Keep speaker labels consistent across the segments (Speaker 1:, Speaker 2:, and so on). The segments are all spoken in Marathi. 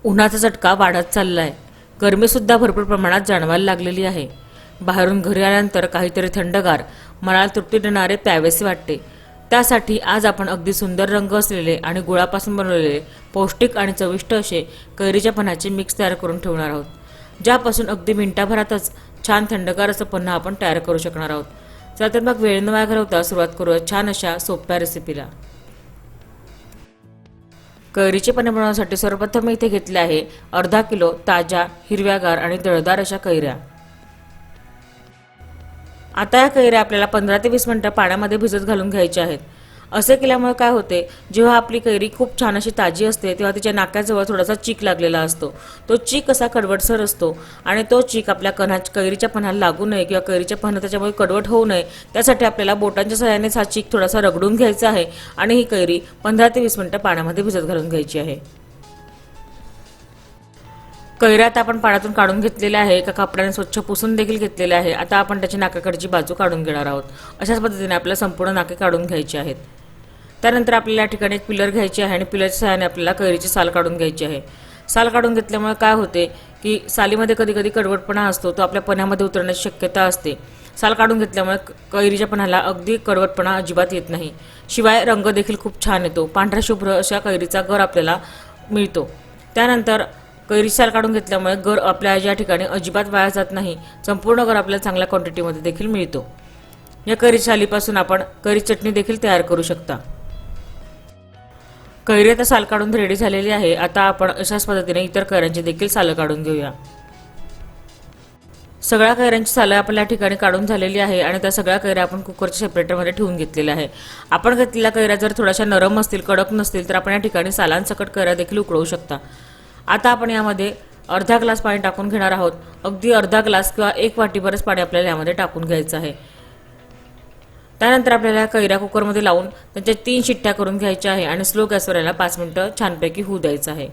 Speaker 1: उन्हाचा चटका वाढत चाललाय। गरमीसुद्धा भरपूर प्रमाणात जाणवायला लागलेली आहे। बाहेरून घरी आल्यानंतर काहीतरी थंडगार मनाला तृप्ती देणारे प्यावेसे वाटते। त्यासाठी आज आपण अगदी सुंदर रंग असलेले आणि गुळापासून बनवलेले पौष्टिक आणि चविष्ट असे कैरीच्या पन्हाचे मिक्स तयार करून ठेवणार आहोत, ज्यापासून अगदी मिनिटाभरातच छान थंडगार असं पन्हा आपण तयार करू शकणार आहोत। चला तर मग वेळ न वाया घालवता सुरुवात करूया छान अशा सोप्या रेसिपीला। कैरीचे पन्हे बनवण्यासाठी सर्वप्रथम मी इथे घेतले आहे अर्धा किलो ताज्या हिरव्यागार आणि दळदार अशा कैऱ्या। आता या कैऱ्या आपल्याला 15 ते 20 मिनिटं पाण्यामध्ये भिजत घालून घ्यायच्या आहेत। असे केल्यामुळे काय होते, जेव्हा आपली कैरी खूप छान अशी ताजी असते तेव्हा तिच्या नाकाजवळ थोडासा चीक लागलेला असतो। तो चीक असा कडवटसर असतो आणि तो चीक आपल्या कैरीच्या पन्हाला लागू नये किंवा कैरीच्या पन्हा त्याच्यामुळे कडवट होऊ नये, त्यासाठी आपल्याला बोटांच्या सहाय्याने हा चीक थोडासा रगडून घ्यायचा आहे आणि ही कैरी 15 ते 20 मिनिटं पाण्यामध्ये भिजत घालून घ्यायची आहे। कैऱ्या आता आपण पाण्यातून काढून घेतलेल्या आहे, एका कपड्याने स्वच्छ पुसून देखील घेतलेले आहे। आता आपण त्याची नाकाकडची बाजू काढून घेणार आहोत। अशाच पद्धतीने आपल्याला संपूर्ण नाके काढून घ्यायची आहेत। त्यानंतर आपल्याला या ठिकाणी एक पिलर घ्यायची आहे आणि पिलरच्या सहाय्याने आपल्याला कैरीची साल काढून घ्यायची आहे। साल काढून घेतल्यामुळे काय होते की सालीमध्ये कधी कधी कडवटपणा असतो, तो आपल्या पन्ह्यामध्ये उतरण्याची शक्यता असते। साल काढून घेतल्यामुळे कैरीच्या पन्हाला अगदी कडवटपणा अजिबात येत नाही, शिवाय रंग देखील खूप छान येतो। पांढरा शुभ्र अशा कैरीचा गर आपल्याला मिळतो। त्यानंतर कैरी साल काढून घेतल्यामुळे गर आपल्या या ठिकाणी अजिबात वाया जात नाही, संपूर्ण गर आपल्याला चांगल्या क्वांटिटीमध्ये देखील मिळतो। या कैरी सालीपासून आपण कैरी चटणी देखील तयार करू शकता। कैरी आता साल काढून रेडी झालेली आहे। आता आपण अशाच पद्धतीने इतर कैऱ्यांची देखील सालं काढून घेऊया। सगळ्या कैऱ्यांची सालं आपल्या ठिकाणी काढून झालेली आहे आणि त्या सगळ्या कैऱ्या आपण कुकरच्या सेपरेटरमध्ये ठेवून घेतलेल्या आहे। आपण घेतलेल्या कैऱ्या जर थोड्याशा नरम असतील, कडक नसतील तर आपण या ठिकाणी सालांसकट कैऱ्या देखील उकळू शकता। आता आपण यामध्ये अर्धा ग्लास पाणी टाकून घेणार आहोत। अगदी अर्धा ग्लास किंवा 1 वाटीभरच पाणी आपल्याला यामध्ये टाकून घ्यायचं आहे। त्यानंतर आपल्याला कैऱ्या कुकरमध्ये लावून त्यांच्या 3 शिट्ट्या करून घ्यायच्या आहे आणि स्लो गॅसवर याला 5 मिनिटं छानपैकी होऊ द्यायचं आहे।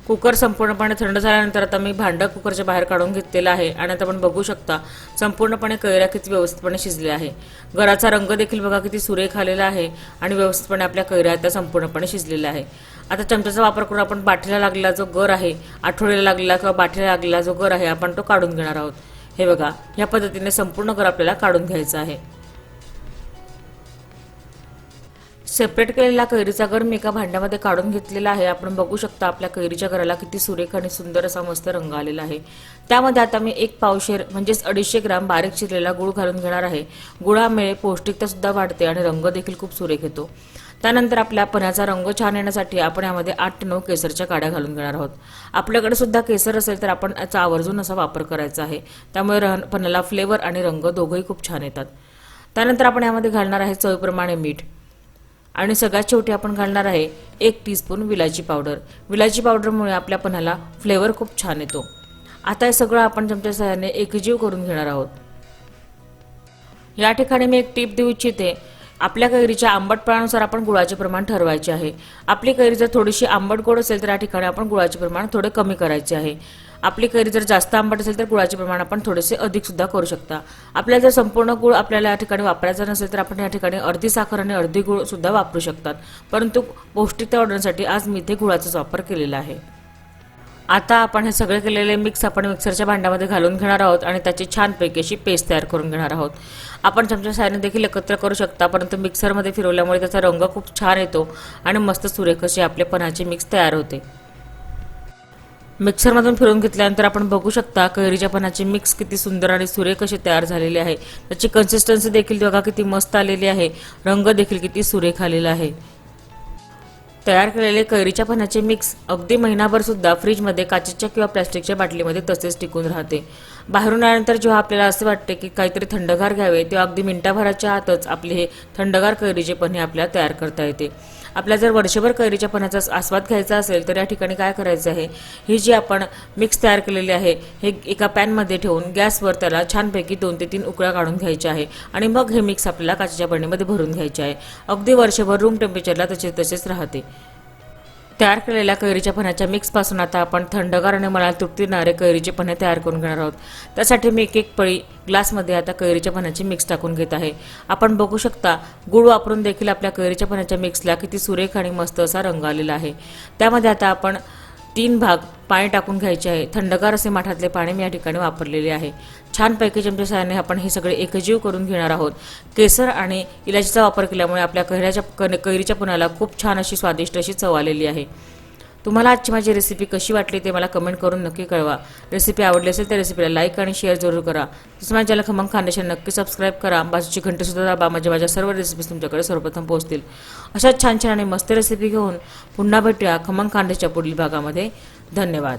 Speaker 1: कुकर संपूर्णपणे थंड झाल्यानंतर आता मी भांडं कुकरच्या बाहेर काढून घेतलेलं आहे आणि आता आपण बघू शकता संपूर्णपणे कैऱ्या किती व्यवस्थितपणे शिजल्या आहे। गराचा रंग देखील बघा किती सुरेख आलेला आहे आणि व्यवस्थितपणे आपल्या कैऱ्या आता संपूर्णपणे शिजलेल्या आहे। आता चमच्याचा वापर करून आपण बाठीला लागलेला जो गर आहे, आठवड्याला लागलेला किंवा बाठीला लागलेला जो गर आहे, आपण तो काढून घेणार आहोत। हे बघा, या पद्धतीने संपूर्ण गर आपल्याला काढून घ्यायचा आहे। सेपरेट केलेला कैरीचा गर मी एका भांड्यामध्ये काढून घेतलेला आहे। आपण बघू शकता आपल्या कैरीच्या गराला किती सुरेख आणि सुंदर असा मस्त रंग आलेला आहे। त्यामध्ये आता मी 1 पावशेर म्हणजेच 250 ग्राम बारीक चिरलेला गूळ घालून घेणार आहे। गुळामुळे पौष्टिकता सुद्धा वाढते आणि रंग देखील खूप सुरेख येतो। त्यानंतर आपल्या पन्ह्याचा रंग छान येण्यासाठी आपण यामध्ये 8 ते 9 केसरच्या काड्या घालून घेणार आहोत। आपल्याकडे सुद्धा केसर असेल तर आपण याचा आवर्जून असा वापर करायचा आहे, त्यामुळे पन्ह्याला फ्लेवर आणि रंग दोघंही खूप छान येतात। त्यानंतर आपण यामध्ये घालणार आहे चवीप्रमाणे मीठ आणि सगळ्यात शेवटी आपण घालणार आहे 1 टीस्पून विलायची पावडर। विलायची पावडरमुळे आपल्या पन्ह्याला फ्लेवर खूप छान येतो। आता हे सगळं आपण चमच्या सहाय्याने एकजीव करून घेणार आहोत। या ठिकाणी मी एक टिप देऊ इच्छिते, आपल्या कैरीच्या आंबटपणानुसार आपण गुळाचे प्रमाण ठरवायचे आहे। आपली कैरी जर थोडीशी आंबट गोड असेल तर या ठिकाणी आपण गुळाचे प्रमाण थोडे कमी करायचे आहे। आपली कैरी जर जास्त आंबट असेल तर गुळाचे प्रमाण आपण थोडेसे अधिक सुद्धा करू शकता। आपल्याला जर संपूर्ण गुळ आपल्याला या ठिकाणी वापरायचा नसेल तर आपण या ठिकाणी अर्धी साखर आणि अर्धी गुळ सुद्धा वापरू शकतात, परंतु पौष्टिकता वाढवण्यासाठी आज मी इथे गुळाचाच वापर केलेला आहे। आता आपण हे सगळे केलेले मिक्स आपण मिक्सरच्या भांड्यामध्ये घालून घेणार आहोत आणि त्याची छानपैकी अशी पेस्ट तयार करून घेणार आहोत। आपण चमच्या सहाय्याने देखील एकत्र करू शकता, परंतु मिक्सरमध्ये फिरवल्यामुळे त्याचा रंग खूप छान येतो आणि मस्त सुरेख अशी आपल्या पन्हाची मिक्स तयार होते। मिक्सरमधून फिरवून घेतल्यानंतर आपण बघू शकता कैरीच्या पन्हाची मिक्स किती सुंदर आणि सुरेख अशी तयार झालेली आहे। त्याची कन्सिस्टन्सी देखील बघा किती मस्त आलेली आहे, रंग देखील किती सुरेख आलेला आहे। तयार केलेले कैरीच्या पन्हाचे मिक्स अगदी महिनाभर सुद्धा फ्रीजमध्ये काचेच्या किंवा प्लास्टिकच्या बाटलीमध्ये तसेच टिकून राहते। बाहेरून आल्यानंतर जेव्हा आपल्याला असं वाटते की काहीतरी थंडगार घ्यावे, तेव्हा अगदी मिनिटाभराच्या आतच आपले हे थंडगार कैरीचे पन्हे आपल्याला तयार करता येते। आपल्याला जर वर्षभर कैरीच्या पन्ह्याचा आस्वाद घ्यायचा असेल तर या ठिकाणी काय करायचं आहे, ही जी आपण मिक्स तयार केलेली आहे हे एका पॅनमध्ये ठेवून गॅसवर त्याला छानपैकी 2 ते 3 उकळ्या काढून घ्यायच्या आहे आणि मग हे मिक्स आपल्याला काचेच्या बरणीमध्ये भरून घ्यायचे आहे। अगदी वर्षभर रूम टेम्परेचरला तसेच राहते। तयार केलेल्या कैरीच्या पन्ह्याच्या मिक्सपासून आता आपण थंडगार आणि मनाला तृप्ती देणारे कैरीचे पन्हे तयार करून घेणार आहोत। त्यासाठी मी एक पळी ग्लासमध्ये आता कैरीच्या पन्ह्याची मिक्स टाकून घेत आहे। आपण बघू शकता गुळ वापरून देखील आपल्या कैरीच्या पन्ह्याच्या मिक्सला किती सुरेख आणि मस्त असा रंग आलेला आहे। त्यामध्ये आता आपण 3 भाग पाणी टाकून घ्यायचे आहे। थंडगार असे माठातले पाणी मी या ठिकाणी वापरलेले आहे। छानपैकी चमच्या सहाय्याने आपण हे सगळे एकजीव करून घेणार आहोत। केसर आणि इलायचीचा वापर केल्यामुळे आपल्या कैरीच्या पन्ह्याला खूप छान अशी स्वादिष्ट अशी चव आलेली आहे। तुम्हाला आजची माझी रेसिपी कशी वाटली ते मला कमेंट करून नक्की कळवा। रेसिपी आवडली असेल तर रेसिपीला लाईक आणि शेअर जरूर करा। तसंच माझ्या चॅनल खमंग खानदेशाला नक्की सबस्क्राईब करा। बाजूची घंटी सुद्धा दाबा म्हणजे माझ्या सर्व रेसिपीज तुमच्याकडे सर्वप्रथम पोहोचतील। अशा छान छान आणि मस्त रेसिपी घेऊन पुन्हा भेटूया खमंग खानदेशच्या पुढील भागामध्ये। धन्यवाद।